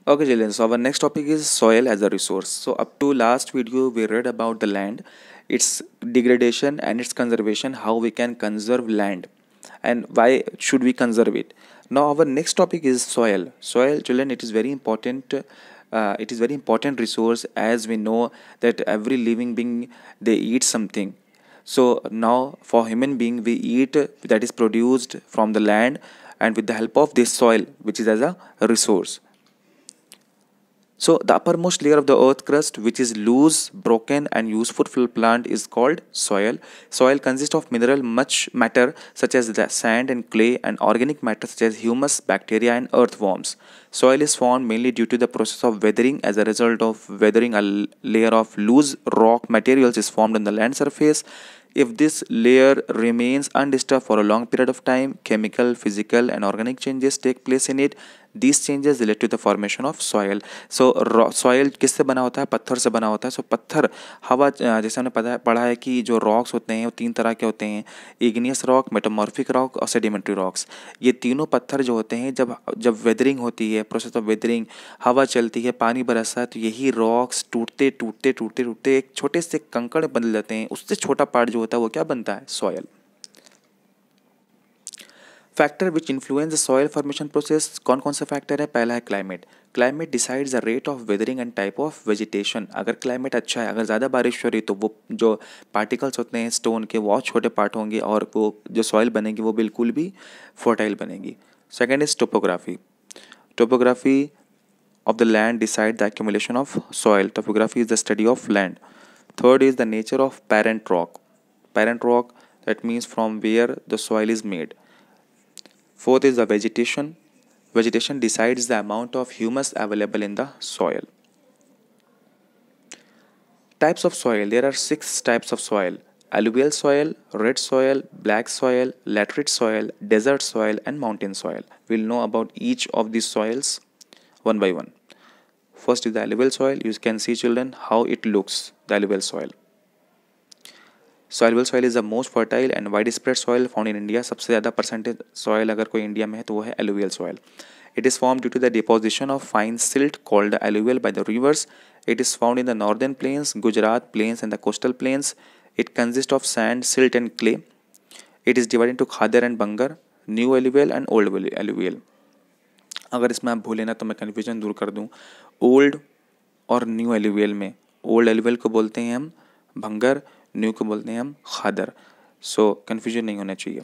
Okay, Jillian. So our next topic is soil as a resource. So up to last video, we read about the land, its degradation and its conservation, how we can conserve land, and why should we conserve it. Now our next topic is soil. Soil, Jillian, it is very important. It is very important resource, as we know that every living being, they eat something. So now for human being, we eat that is produced from the land and with the help of this soil, which is as a resource. So the uppermost layer of the earth crust, which is loose, broken, and useful for plant, is called soil. Soil consists of mineral much matter such as the sand and clay, and organic matter such as humus, bacteria, and earthworms. Soil is formed mainly due to the process of weathering. As a result of weathering, a layer of loose rock materials is formed on the land surface. If this layer remains undisturbed for a long period of time, chemical, physical, and organic changes take place in it. These changes relate to the formation of soil. So soil किससे बना होता है? पत्थर से बना होता है. सो पत्थर हवा, जैसे हमने पढ़ा है कि जो रॉक्स होते हैं वो तीन तरह के होते हैं: इग्नियस रॉक, मेटामॉर्फिक रॉक और सेडिमेंट्री रॉक्स. ये तीनों पत्थर जो होते हैं, जब जब वेदरिंग होती है, प्रोसेस ऑफ वेदरिंग, हवा चलती है, पानी बरसता है, तो यही रॉक्स टूटते टूटते टूटते टूटते एक छोटे से कंकड़ बदल जाते हैं. उससे छोटा पार्ट जो होता है वो क्या बनता है? Soil. Factor which influence the soil formation process, कौन कौन सा फैक्टर है? पहला है climate. Climate decides the rate of weathering and type of vegetation. अगर क्लाइमेट अच्छा है, अगर ज़्यादा बारिश हो रही, तो वो जो पार्टिकल्स होते हैं स्टोन के, वो और छोटे पार्ट होंगे और वो जो सॉइल बनेगी वो बिल्कुल भी फर्टाइल बनेगी. Second is topography. Topography of the land decide the accumulation of soil. Topography is the study of land. Third is the nature of parent rock. Parent rock, that means from where the soil is made. Fourth is the vegetation. Vegetation decides the amount of humus available in the soil. Types of soil. There are 6 types of soil: alluvial soil, red soil, black soil, laterite soil, desert soil, and mountain soil. We'll know about each of these soils one by one. First is the alluvial soil. You can see, children, how it looks. The alluvial soil. So alluvial soil is the most fertile and widespread soil found in India. सबसे ज़्यादा percentage soil अगर कोई India में है तो वो है alluvial soil. It is formed due to the deposition of fine silt called alluvial by the rivers. It is found in the northern plains, Gujarat plains, and the coastal plains. It consists of sand, silt, and clay. It is divided into khadar and bangar, new alluvial and old alluvial. अगर इसमें आप भूले ना तो मैं confusion दूर कर दूं. ओल्ड और न्यू एलुवियल में, ओल्ड एलुवियल को बोलते हैं हम भंगर, न्यू को बोलते हैं हम खादर. सो कन्फ्यूजन नहीं होना चाहिए.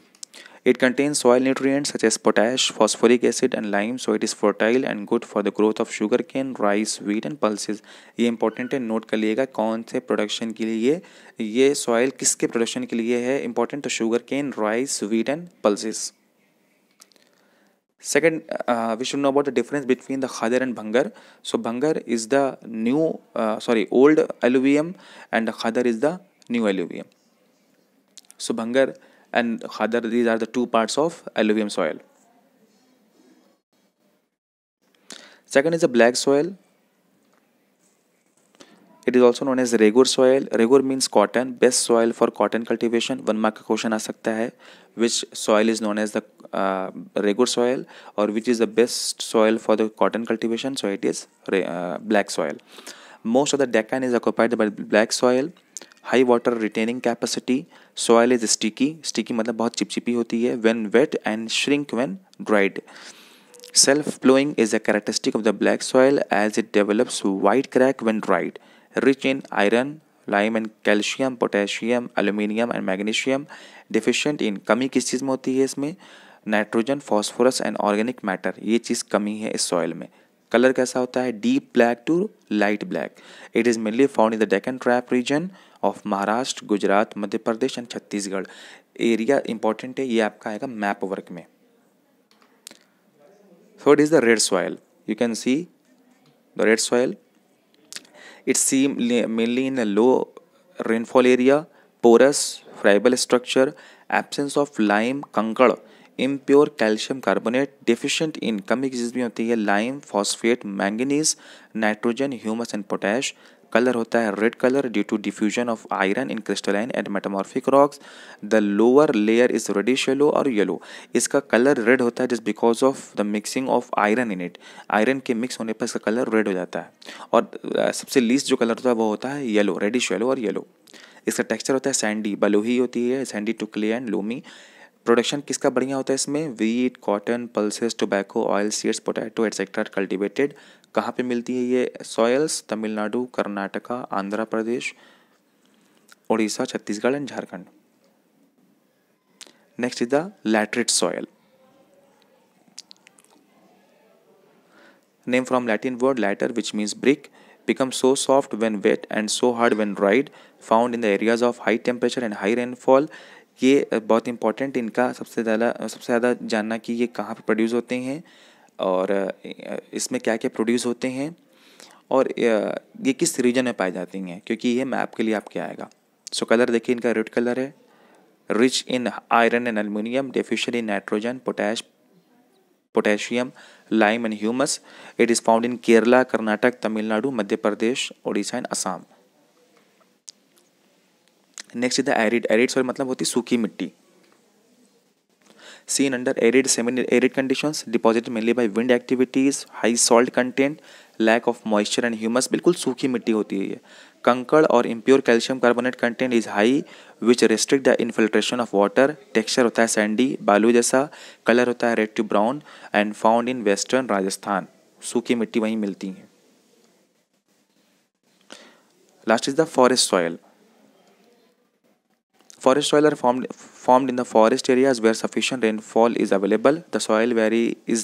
It contain soil nutrients such as potash, phosphoric acid and lime. So it is fertile and good for the growth of sugarcane, rice, wheat and pulses. ये इंपॉर्टेंट है, नोट कर लिएगा कौन से प्रोडक्शन के लिए ये सॉयल, किसके प्रोडक्शन के लिए है इंपॉर्टेंट. तो sugarcane, rice, wheat and pulses. Second, we should know about the difference between the Khadar and Bhangar. So Bhangar is the old alluvium, and the Khadar is the new alluvium. So Bhangar and Khadar, these are the two parts of alluvium soil. Second is the black soil. It is also known as Regur soil. Regur means cotton, best soil for cotton cultivation. 1 mark का question आ सकता है. Which soil is known as the Regur soil, or which is the best soil for the cotton cultivation? So it is black soil. Most of the Deccan is occupied by black soil. High water retaining capacity. Soil is sticky. Sticky मतलब बहुत चिपचिपी होती है. When wet and shrink when dried. Self-flowing is a characteristic of the black soil as it develops white crack when dried. Rich in iron, lime and calcium, potassium, aluminium and magnesium. Deficient in, कमी किस चीज़ में होती है इसमें? Nitrogen, phosphorus and organic matter. ये चीज़ कमी है इस सॉइल में. कलर कैसा होता है? Deep black to light black. It is mainly found in the Deccan trap region of Maharashtra, Gujarat, Madhya Pradesh and Chhattisgarh. Area important है, ये आपका आएगा मैप वर्क में. Third is the red soil. You can see the red soil. It's seen mainly in a low rainfall area, porous, friable structure, absence of lime, कंकड़, impure calcium carbonate, deficient in, कमी की चीज़ भी होती है, lime, phosphate, manganese, nitrogen, humus and potash, colour होता है red colour due to diffusion of iron in crystalline and metamorphic rocks. The lower layer is reddish yellow और yellow. इसका colour red होता है just because of the mixing of iron in it. Iron के mix होने पर इसका colour red हो जाता है। और सबसे लीस्ट जो कलर होता है वो होता है येलो, रेडिश येलो और येलो। इसका टेक्सचर होता है सैंडी, बलुही होती है, sandy to clay and loamy. Production किसका बढ़िया होता है इसमें? Wheat, cotton, pulses, tobacco, oil seeds, potato etcetera cultivated. कहाँ पे मिलती है ये soils? Tamil Nadu, Karnataka, Andhra Pradesh, Orissa, Chhattisgarh and Jharkhand. Next is the laterite soil. Name from Latin word latter which means brick, becomes so soft when wet and so hard when dried, found in the areas of high temperature and high rainfall। ये बहुत important, इनका सबसे ज़्यादा जानना कि ये कहाँ पे प्रोड्यूस होते हैं और इसमें क्या क्या प्रोड्यूस होते हैं और ये किस रीजन में पाई जाती हैं, क्योंकि ये मैप के लिए आपके आएगा। सो कलर देखिए, इनका रेड कलर है, rich in iron and aluminium, deficient in nitrogen, potassium, lime and humus. It is found in Kerala, Karnataka, Tamil Nadu, Madhya Pradesh, Odisha and Assam. Next is the arid. Arid soil मतलब होती सूखी मिट्टी। Seen under arid, semi-arid conditions, deposited mainly by wind activities, high salt content, lack of moisture and humus। बिल्कुल सूखी मिट्टी होती है ये। कंकड़ और impure calcium carbonate content is high, which restrict the infiltration of water। Texture होता है सैंडी, बालू जैसा। कलर होता है red to brown and found in western Rajasthan. सूखी मिट्टी वहीं मिलती है। Last is the forest soil. Forest soil are formed in the forest areas where sufficient rainfall is available. The soil vary in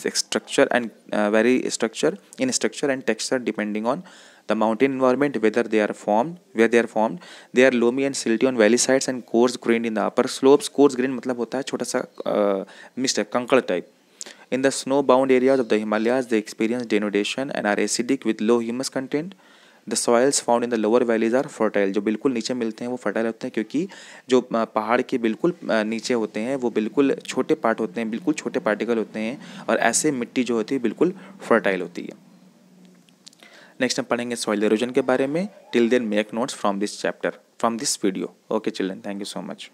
structure and texture depending on the mountain environment where they are formed. They are loamy and silty on valley sides and coarse grained in the upper slopes. Coarse grained मतलब होता है छोटा सा mist कंकड़ type. In the snow bound areas of the Himalayas they experience denudation and are acidic with low humus content. The soils found in the lower valleys are fertile. जो बिल्कुल नीचे मिलते हैं वो फर्टाइल होते हैं, क्योंकि जो पहाड़ के बिल्कुल नीचे होते हैं वो बिल्कुल छोटे पार्ट होते हैं, बिल्कुल छोटे पार्टिकल होते हैं, और ऐसे मिट्टी जो होती है बिल्कुल फर्टाइल होती है। नेक्स्ट हम पढ़ेंगे सॉइल इरोजन के बारे में। Till then make notes from this chapter, from this video. Okay children, thank you so much.